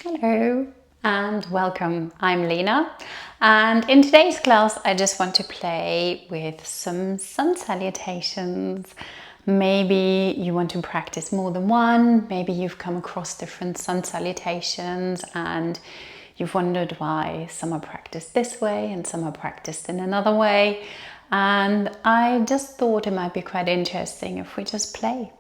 Hello and welcome. I'm Lena, and in today's class I just want to play with some sun salutations. Maybe you want to practice more than one, maybe you've come across different sun salutations and you've wondered why some are practiced this way and some are practiced in another way, and I just thought it might be quite interesting if we just play.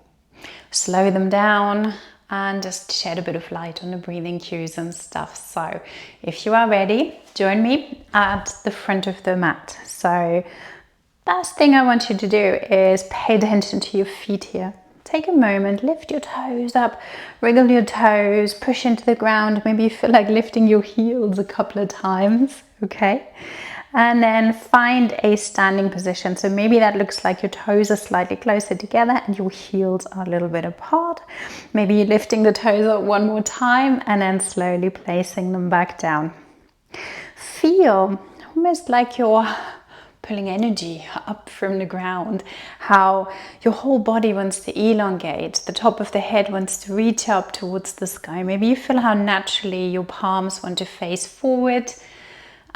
Slow them down and just shed a bit of light on the breathing cues and stuff. So if you are ready, join me at the front of the mat. So first thing I want you to do is pay attention to your feet here. Take a moment, lift your toes up, wriggle your toes, push into the ground. Maybe you feel like lifting your heels a couple of times, okay? And then find a standing position. So maybe that looks like your toes are slightly closer together and your heels are a little bit apart. Maybe you're lifting the toes up one more time and then slowly placing them back down. Feel almost like you're pulling energy up from the ground, how your whole body wants to elongate, the top of the head wants to reach up towards the sky. Maybe you feel how naturally your palms want to face forward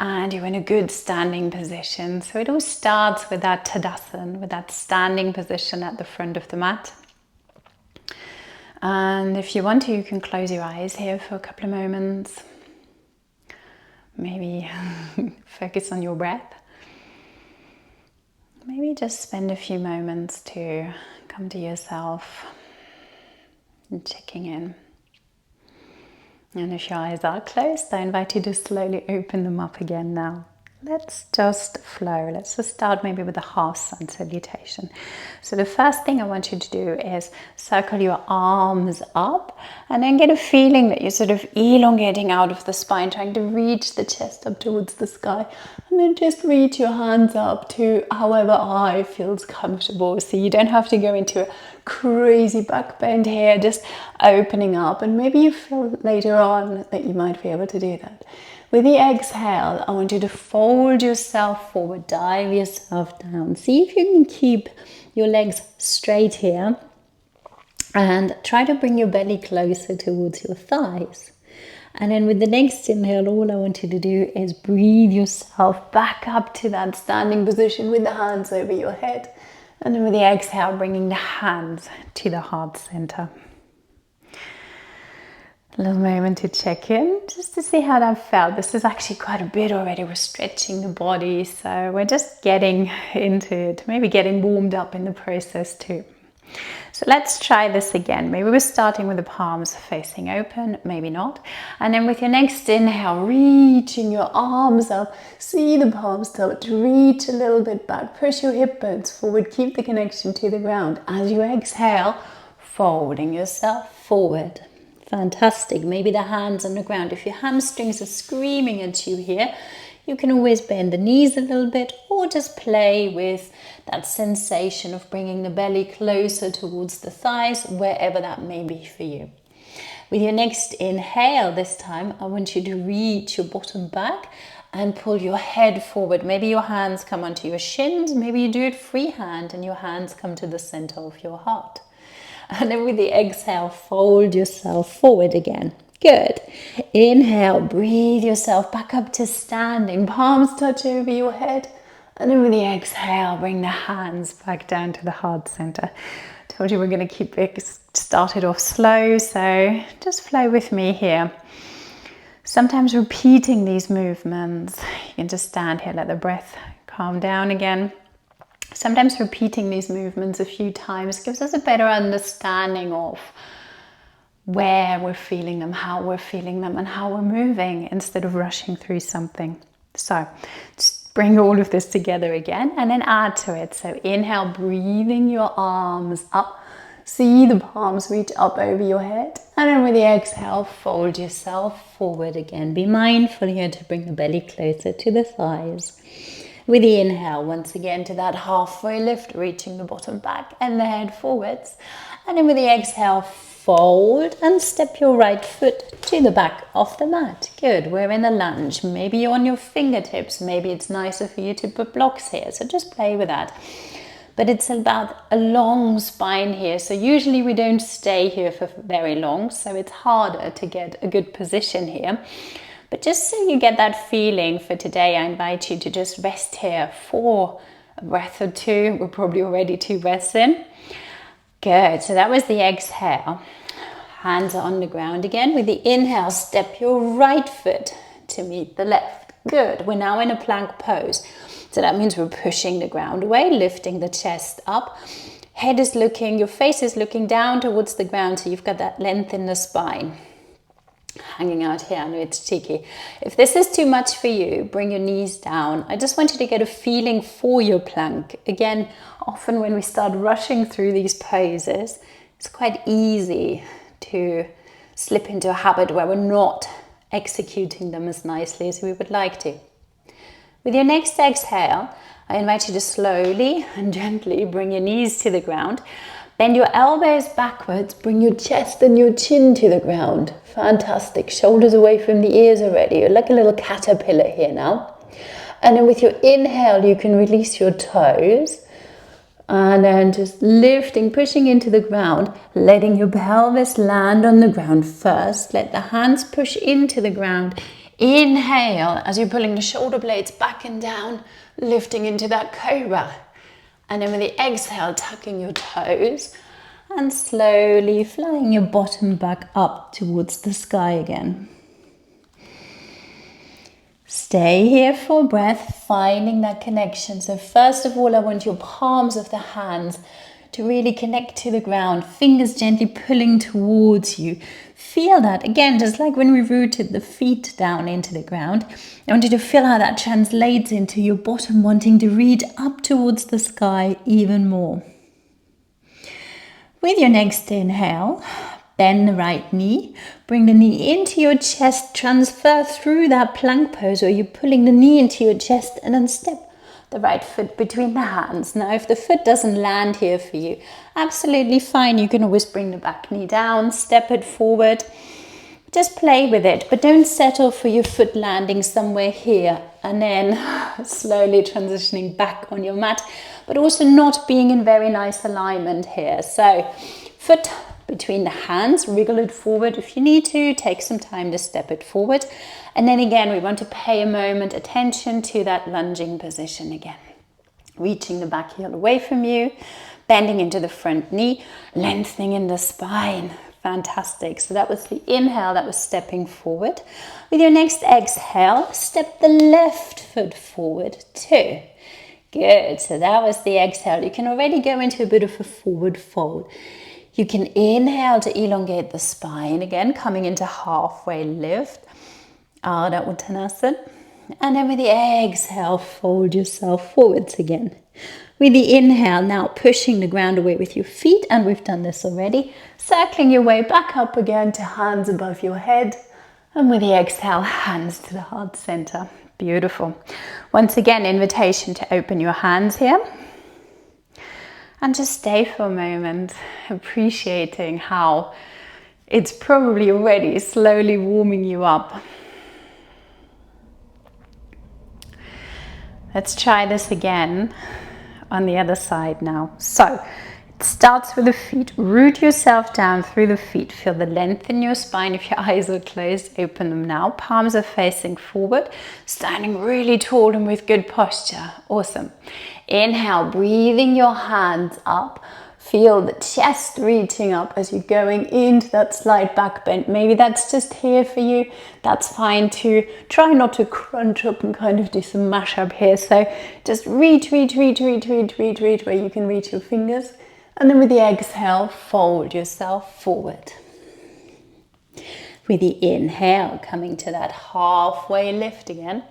and you're in a good standing position. So it all starts with that Tadasana, with that standing position at the front of the mat. And if you want to, you can close your eyes here for a couple of moments. Maybe focus on your breath. Maybe just spend a few moments to come to yourself and checking in. And if your eyes are closed, I invite you to slowly open them up again now. Let's just flow. Let's just start maybe with a half sun salutation. So the first thing I want you to do is circle your arms up and then get a feeling that you're sort of elongating out of the spine, trying to reach the chest up towards the sky. And then just reach your hands up to however high feels comfortable. So you don't have to go into a crazy back bend here, just opening up. And maybe you feel later on that you might be able to do that. With the exhale, I want you to fold yourself forward, dive yourself down. See if you can keep your legs straight here and try to bring your belly closer towards your thighs. And then with the next inhale, all I want you to do is breathe yourself back up to that standing position with the hands over your head. And then with the exhale, bringing the hands to the heart center. A little moment to check in, just to see how that felt. This is actually quite a bit already. We're stretching the body, so we're just getting into it, maybe getting warmed up in the process too. So let's try this again. Maybe we're starting with the palms facing open, maybe not. And then with your next inhale, reaching your arms up. See the palms start to reach a little bit back. Push your hip bones forward. Keep the connection to the ground. As you exhale, folding yourself forward. Fantastic. Maybe the hands on the ground. If your hamstrings are screaming at you here, you can always bend the knees a little bit or just play with that sensation of bringing the belly closer towards the thighs, wherever that may be for you. With your next inhale this time, I want you to reach your bottom back and pull your head forward. Maybe your hands come onto your shins. Maybe you do it freehand and your hands come to the center of your heart. And then with the exhale, fold yourself forward again. Good. Inhale, breathe yourself back up to standing. Palms touch over your head. And then with the exhale, bring the hands back down to the heart center. Told you we're going to keep it started off slow, so just flow with me here. Sometimes repeating these movements, you can just stand here, let the breath calm down again. Sometimes repeating these movements a few times gives us a better understanding of where we're feeling them, how we're feeling them, and how we're moving instead of rushing through something. So just bring all of this together again and then add to it. So inhale, breathing your arms up. See the palms reach up over your head. And then with the exhale, fold yourself forward again. Be mindful here to bring the belly closer to the thighs. With the inhale, once again to that halfway lift, reaching the bottom back and the head forwards. And then with the exhale, fold and step your right foot to the back of the mat. Good, we're in the lunge. Maybe you're on your fingertips. Maybe it's nicer for you to put blocks here. So just play with that. but it's about a long spine here. So usually we don't stay here for very long, so it's harder to get a good position here. But just so you get that feeling for today, I invite you to just rest here for a breath or two. We're probably already 2 breaths in. Good, so that was the exhale. Hands are on the ground again. With the inhale, step your right foot to meet the left. Good, we're now in a plank pose. So that means we're pushing the ground away, lifting the chest up. Head is looking, your face is looking down towards the ground, so you've got that length in the spine. Hanging out here, I know it's cheeky. If this is too much for you, bring your knees down. I just want you to get a feeling for your plank. Again, often when we start rushing through these poses, it's quite easy to slip into a habit where we're not executing them as nicely as we would like to. With your next exhale, I invite you to slowly and gently bring your knees to the ground. Bend your elbows backwards, bring your chest and your chin to the ground. Fantastic. Shoulders away from the ears already. You're like a little caterpillar here now. And then with your inhale, you can release your toes. And then just lifting, pushing into the ground, letting your pelvis land on the ground first. Let the hands push into the ground. Inhale as you're pulling the shoulder blades back and down, lifting into that cobra. And then with the exhale, tucking your toes and slowly flying your bottom back up towards the sky again. Stay here for a breath, finding that connection. So first of all, I want your palms of the hands to really connect to the ground, fingers gently pulling towards you. Feel that, again, just like when we rooted the feet down into the ground. I want you to feel how that translates into your bottom wanting to reach up towards the sky even more. With your next inhale, bend the right knee, bring the knee into your chest, transfer through that plank pose where you're pulling the knee into your chest and then step the right foot between the hands. Now, if the foot doesn't land here for you, absolutely fine. You can always bring the back knee down, step it forward. Just play with it, but don't settle for your foot landing somewhere here and then slowly transitioning back on your mat, but also not being in very nice alignment here. So, foot between the hands, wriggle it forward if you need to, take some time to step it forward. And then again, we want to pay a moment attention to that lunging position again. Reaching the back heel away from you, bending into the front knee, lengthening in the spine. Fantastic. So that was the inhale, that was stepping forward. With your next exhale, step the left foot forward too. Good. So that was the exhale. You can already go into a bit of a forward fold. You can inhale to elongate the spine, again coming into halfway lift, Ardha Uttanasana. And then with the exhale, fold yourself forwards again. With the inhale, now pushing the ground away with your feet, and we've done this already, circling your way back up again to hands above your head. And with the exhale, hands to the heart center. Beautiful. Once again, invitation to open your hands here. And just stay for a moment, appreciating how it's probably already slowly warming you up. Let's try this again on the other side now. So it starts with the feet. Root yourself down through the feet. Feel the length in your spine. If your eyes are closed, open them now. Palms are facing forward, standing really tall and with good posture. Awesome. Inhale, breathing your hands up. Feel the chest reaching up as you're going into that slight back bend. Maybe that's just here for you. That's fine too. Try not to crunch up and kind of do some mash up here. So just reach where you can reach your fingers. And then with the exhale, fold yourself forward. With the inhale, coming to that halfway lift again.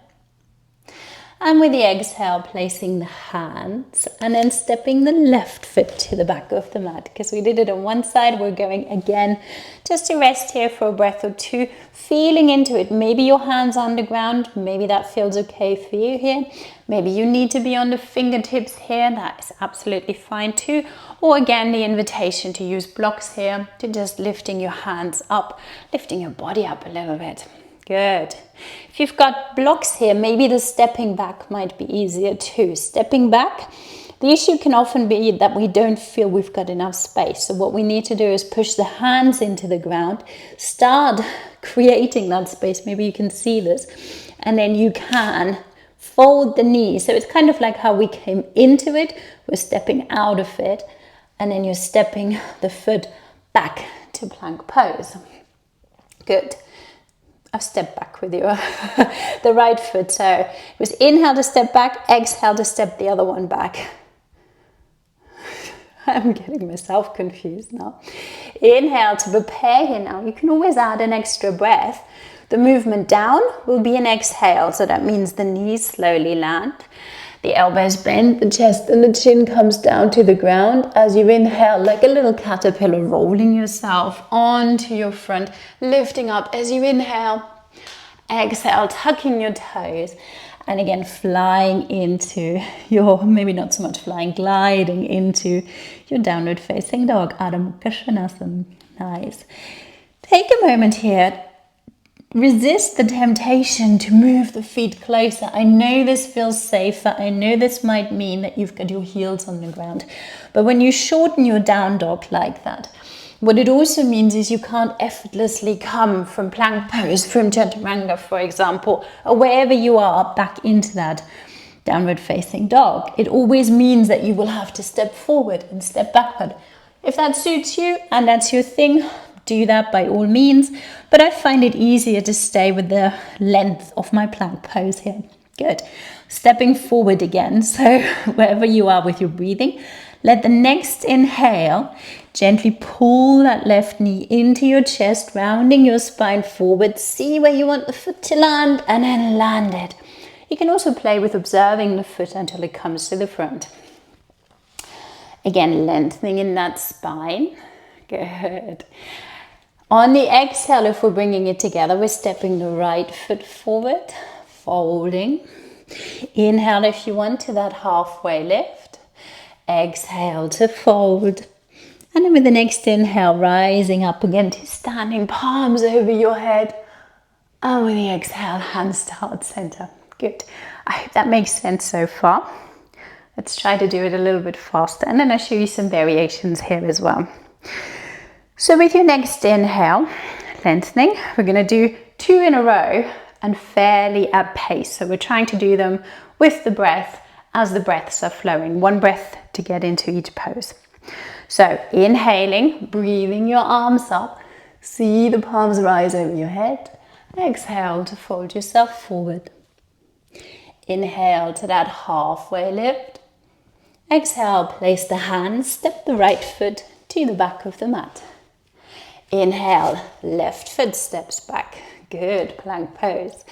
And with the exhale, placing the hands and then stepping the left foot to the back of the mat. Because we did it on one side, we're going again just to rest here for a breath or two, feeling into it. Maybe your hands on the ground, maybe that feels okay for you here. Maybe you need to be on the fingertips here, that is absolutely fine too. Or again, the invitation to use blocks here, to just lifting your hands up, lifting your body up a little bit. Good. If you've got blocks here, maybe the stepping back might be easier too. Stepping back, The issue can often be that we don't feel we've got enough space. So what we need to do is push the hands into the ground, start creating that space. Maybe you can see this. And then you can fold the knees. So it's kind of like how we came into it. We're stepping out of it. And then you're stepping the foot back to plank pose. Good. I've stepped back with you. The right foot. So it was inhale to step back, exhale to step the other one back. I'm getting myself confused now. Inhale to prepare here now. You can always add an extra breath. The movement down will be an exhale. So that means the knees slowly land. The elbows bend, the chest and the chin comes down to the ground as you inhale, like a little caterpillar, rolling yourself onto your front, lifting up as you inhale. Exhale, tucking your toes. And again, flying into your, maybe not so much flying, gliding into your downward facing dog, Adho Mukha Svanasana. Nice. Take a moment here. Resist the temptation to move the feet closer. I know this feels safer. I know this might mean that you've got your heels on the ground. But when you shorten your down dog like that, what it also means is you can't effortlessly come from plank pose, from chaturanga, for example, or wherever you are, back into that downward facing dog. It always means that you will have to step forward and step backward. If that suits you and that's your thing, do that by all means. But I find it easier to stay with the length of my plank pose here. Good. Stepping forward again. So wherever you are with your breathing, let the next inhale gently pull that left knee into your chest, rounding your spine forward. See where you want the foot to land and then land it. You can also play with observing the foot until it comes to the front. Again, lengthening in that spine. Good. On the exhale, if we're bringing it together, we're stepping the right foot forward, folding. Inhale if you want to that halfway lift. Exhale to fold. And then with the next inhale, rising up again to standing, palms over your head. And with the exhale, hands to heart center. Good. I hope that makes sense so far. Let's try to do it a little bit faster. And then I'll show you some variations here as well. So with your next inhale, lengthening, we're going to do 2 in a row and fairly at pace. So we're trying to do them with the breath as the breaths are flowing. 1 breath to get into each pose. So inhaling, breathing your arms up. See the palms rise over your head. Exhale to fold yourself forward. Inhale to that halfway lift. Exhale, place the hands, step the right foot to the back of the mat. Inhale, left foot steps back. Good, plank pose.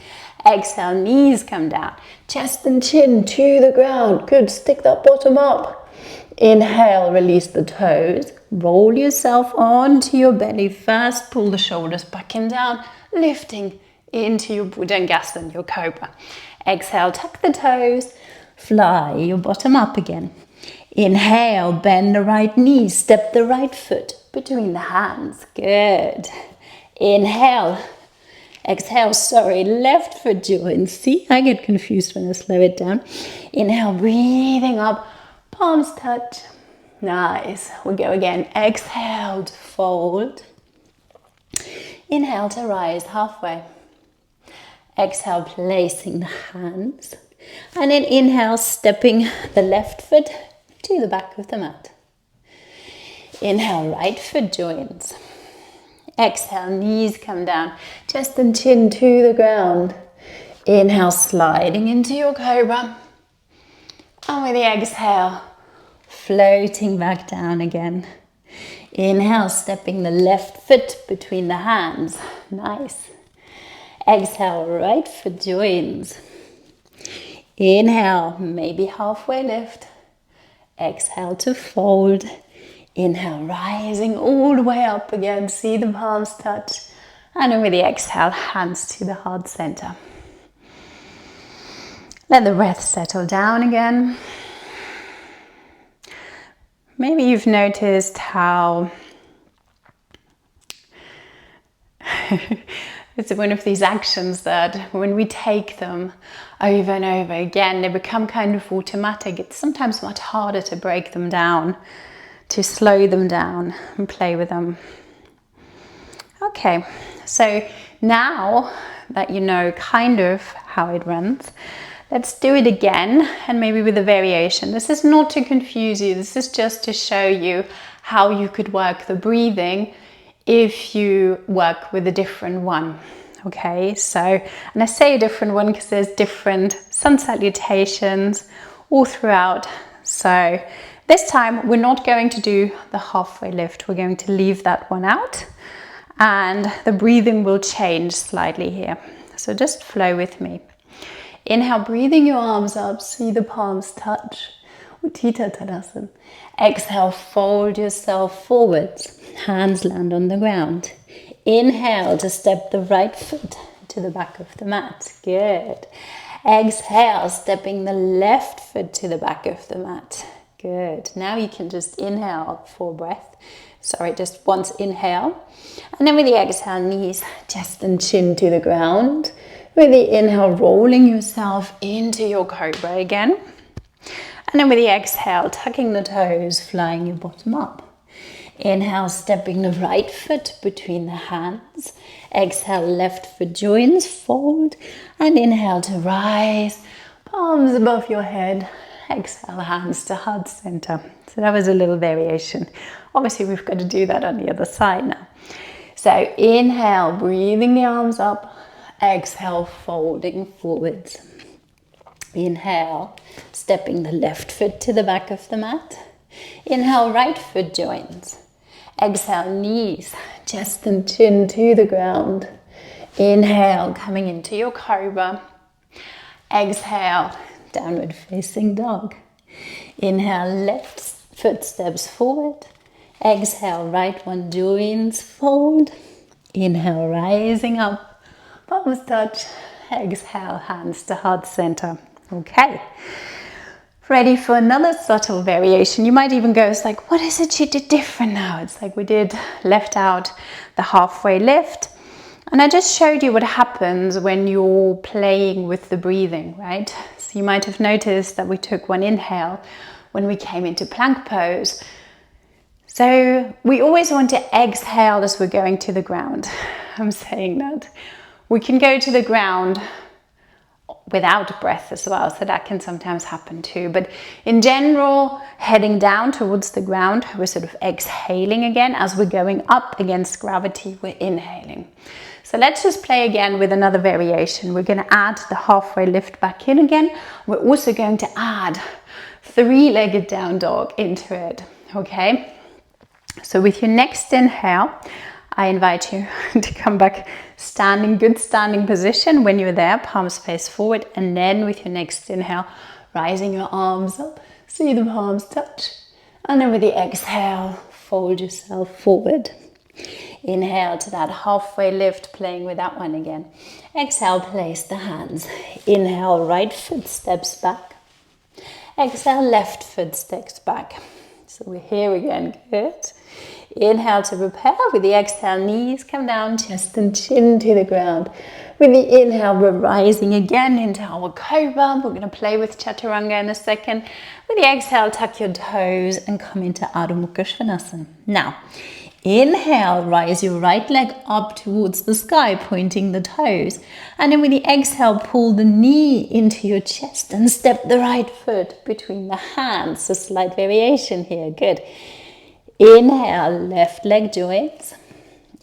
Exhale, knees come down. Chest and chin to the ground. Good, stick that bottom up. Inhale, release the toes. Roll yourself onto your belly first. Pull the shoulders back and down. Lifting into your Bhujangasana, your cobra. Exhale, tuck the toes. Fly your bottom up again. Inhale, bend the right knee. Step the right foot between the hands. Good. Inhale. Exhale, left foot joins. See, I get confused when I slow it down. Inhale, breathing up, palms touch. Nice. We go again. Exhale to fold. Inhale to rise halfway. Exhale, placing the hands. And then inhale, stepping the left foot to the back of the mat. Inhale, right foot joins. Exhale, knees come down, chest and chin to the ground. Inhale, sliding into your cobra. And with the exhale, floating back down again. Inhale, stepping the left foot between the hands. Nice. Exhale, right foot joins. Inhale, maybe halfway lift. Exhale to fold. Inhale, rising all the way up again. See the palms touch. And then with the exhale, hands to the heart center. Let the breath settle down again. Maybe you've noticed how It's one of these actions that when we take them over and over again, they become kind of automatic. It's sometimes much harder to break them down, to slow them down and play with them. Okay, so now that you know kind of how it runs, let's do it again, and maybe with a variation. This is not to confuse you, this is just to show you how you could work the breathing if you work with a different one. Okay, so, and I say a different one because there's different sun salutations all throughout. So this time we're not going to do the halfway lift, we're going to leave that one out, and the breathing will change slightly here. So just flow with me. Inhale, breathing your arms up, see the palms touch. Uttita Tadasana. Exhale, fold yourself forwards. Hands land on the ground. Inhale to step the right foot to the back of the mat. Good. Exhale, stepping the left foot to the back of the mat. Good. Now you can just inhale for breath. Sorry, just once inhale. And then with the exhale, knees, chest and chin to the ground. With the inhale, rolling yourself into your cobra again. And then with the exhale, tucking the toes, flying your bottom up. Inhale, stepping the right foot between the hands. Exhale, left foot joins, fold. And inhale to rise, palms above your head. Exhale, hands to heart center. So that was a little variation. Obviously, we've got to do that on the other side now. So inhale, breathing the arms up. Exhale, folding forwards. Inhale, stepping the left foot to the back of the mat. Inhale, right foot joins. Exhale, knees, chest and chin to the ground. Inhale, coming into your cobra. Exhale, downward facing dog. Inhale, left foot steps forward. Exhale, right one joins, fold. Inhale, rising up, palms touch. Exhale, hands to heart center. Okay. Ready for another subtle variation. You might even go, it's like, what is it you did different now? It's like we did left out the halfway lift. And I just showed you what happens when you're playing with the breathing, right? So you might have noticed that we took one inhale when we came into plank pose. So we always want to exhale as we're going to the ground. I'm saying that. We can go to the ground without breath as well, so that can sometimes happen too. But in general, heading down towards the ground, we're sort of exhaling again. As we're going up against gravity, we're inhaling. So let's just play again with another variation. We're going to add the halfway lift back in again. We're also going to add three-legged down dog into it, okay? So with your next inhale, I invite you to come back standing, good standing position. When you're there, palms face forward, and then with your next inhale, rising your arms up, see the palms touch. And then with the exhale, fold yourself forward. Inhale to that halfway lift, playing with that one again. Exhale, place the hands. Inhale, right foot steps back. Exhale, left foot steps back. So we're here again, good. Inhale to prepare. With the exhale, knees come down, chest and chin to the ground. With the inhale, we're rising again into our cobra. We're going to play with chaturanga in a second. With the exhale, tuck your toes and come into Adho Mukha Svanasana. Now, inhale, rise your right leg up towards the sky, pointing the toes. And then with the exhale, pull the knee into your chest and step the right foot between the hands. So slight variation here, good. Inhale, left leg joins.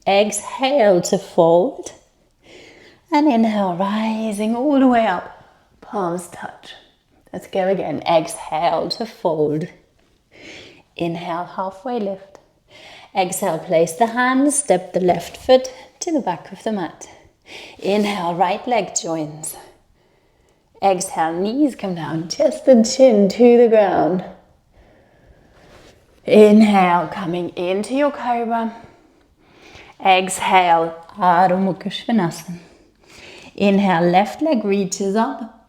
Exhale to fold. And inhale, rising all the way up. Palms touch. Let's go again. Exhale to fold. Inhale, halfway lift. Exhale, place the hands, step the left foot to the back of the mat. Inhale, right leg joins. Exhale, knees come down, chest and chin to the ground. Inhale, coming into your cobra. Exhale, Adho Mukha Svanasana. Inhale, left leg reaches up.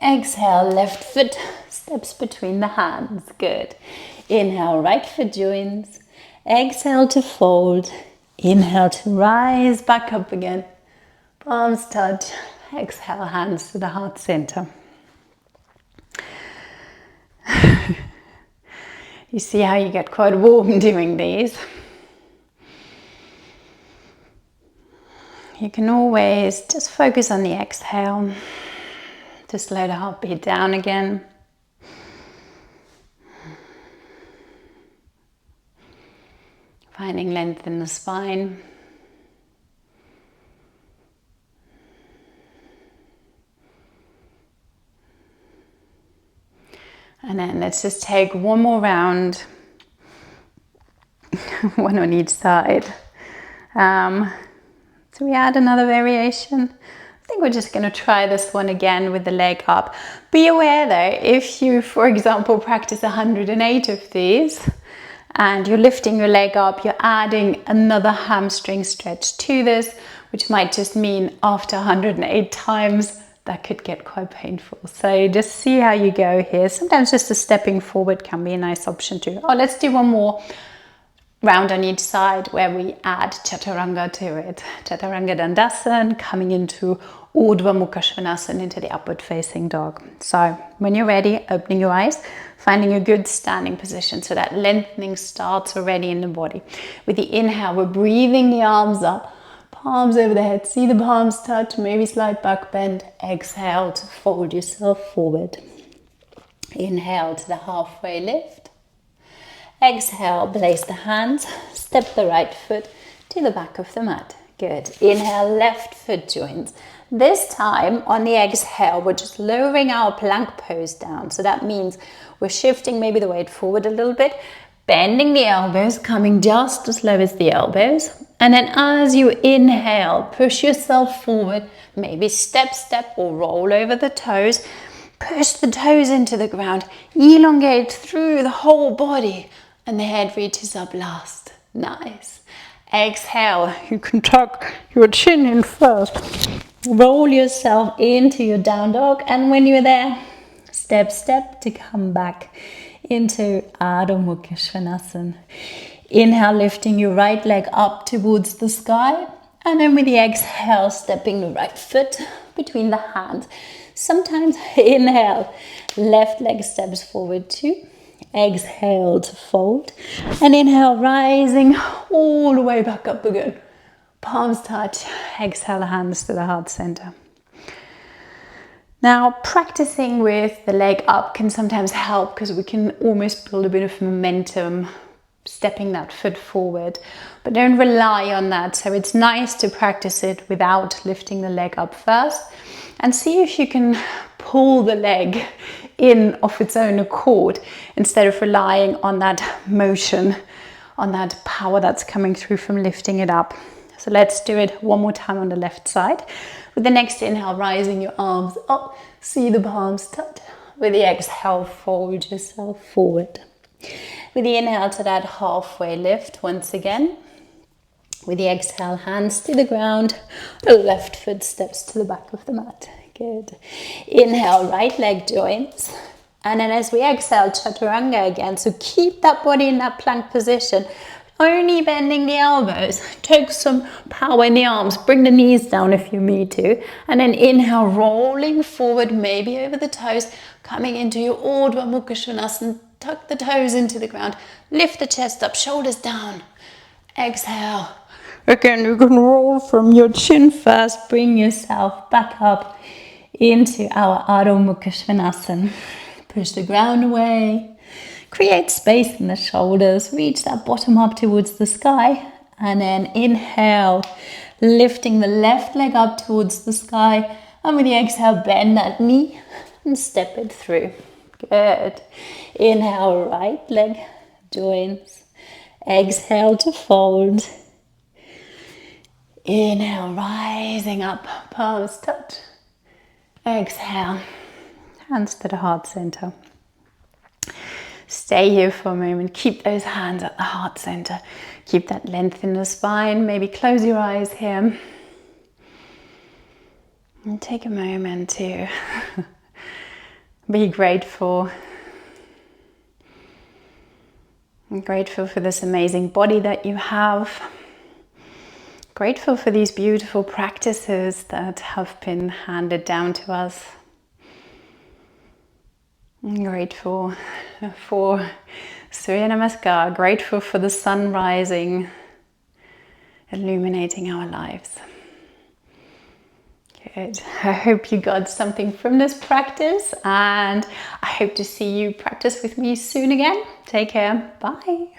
Exhale, left foot steps between the hands. Good. Inhale, right foot joins. Exhale to fold. Inhale to rise back up again. Palms touch. Exhale, hands to the heart center. You see how you get quite warm doing these. You can always just focus on the exhale to slow the heartbeat down again. Finding length in the spine. And then let's just take one more round, one on each side. So we add another variation. I think we're just going to try this one again with the leg up. Be aware though, if you, for example, practice 108 of these and you're lifting your leg up, you're adding another hamstring stretch to this, which might just mean after 108 times, that could get quite painful. So just see how you go here. Sometimes just a stepping forward can be a nice option too. Oh, let's do one more round on each side where we add chaturanga to it. Chaturanga Dandasana, coming into Urdhva Mukha Svanasana, into the upward facing dog. So when you're ready, opening your eyes, finding a good standing position so that lengthening starts already in the body. With the inhale, we're breathing the arms up. Palms over the head, see the palms touch, maybe slight back bend. Exhale to fold yourself forward. Inhale to the halfway lift. Exhale, place the hands, step the right foot to the back of the mat. Good. Inhale, left foot joins. This time on the exhale, we're just lowering our plank pose down. So that means we're shifting maybe the weight forward a little bit, bending the elbows, coming just as low as the elbows. And then as you inhale, push yourself forward, maybe step, or roll over the toes. Push the toes into the ground, elongate through the whole body, and the head reaches up last. Nice. Exhale, you can tuck your chin in first. Roll yourself into your down dog, and when you're there, step to come back into Adho Mukha Svanasana. Inhale, lifting your right leg up towards the sky, and then with the exhale, stepping the right foot between the hands. Sometimes inhale, left leg steps forward too. Exhale to fold, and inhale, rising all the way back up again. Palms touch. Exhale, hands to the heart center. Now, practicing with the leg up can sometimes help because we can almost build a bit of momentum, stepping that foot forward, but don't rely on that. So it's nice to practice it without lifting the leg up first, and see if you can pull the leg in of its own accord instead of relying on that motion, on that power that's coming through from lifting it up. So let's do it one more time on the left side. With the next inhale, rising your arms up, see the palms touch. With the exhale, fold yourself forward. With the inhale to that halfway lift once again. With the exhale, hands to the ground, the left foot steps to the back of the mat. Good. Inhale, right leg joins. And then as we exhale, chaturanga again. So keep that body in that plank position. Only bending the elbows. Take some power in the arms. Bring the knees down if you need to. And then inhale, rolling forward, maybe over the toes. Coming into your Urdhva Mukha Svanasana. Tuck the toes into the ground. Lift the chest up, shoulders down. Exhale. Again, you can roll from your chin first. Bring yourself back up into our Adho Mukha Svanasana. Push the ground away. Create space in the shoulders. Reach that bottom up towards the sky. And then inhale, lifting the left leg up towards the sky. And with the exhale, bend that knee and step it through. Good. Inhale, right leg joins. Exhale to fold. Inhale, rising up, palms touch. Exhale, hands to the heart center. Stay here for a moment. Keep those hands at the heart center. Keep that length in the spine. Maybe close your eyes here. And take a moment to be grateful. I'm grateful for this amazing body that you have. Grateful for these beautiful practices that have been handed down to us. I'm grateful for Surya Namaskar, grateful for the sun rising, illuminating our lives. Good. I hope you got something from this practice, and I hope to see you practice with me soon again. Take care. Bye.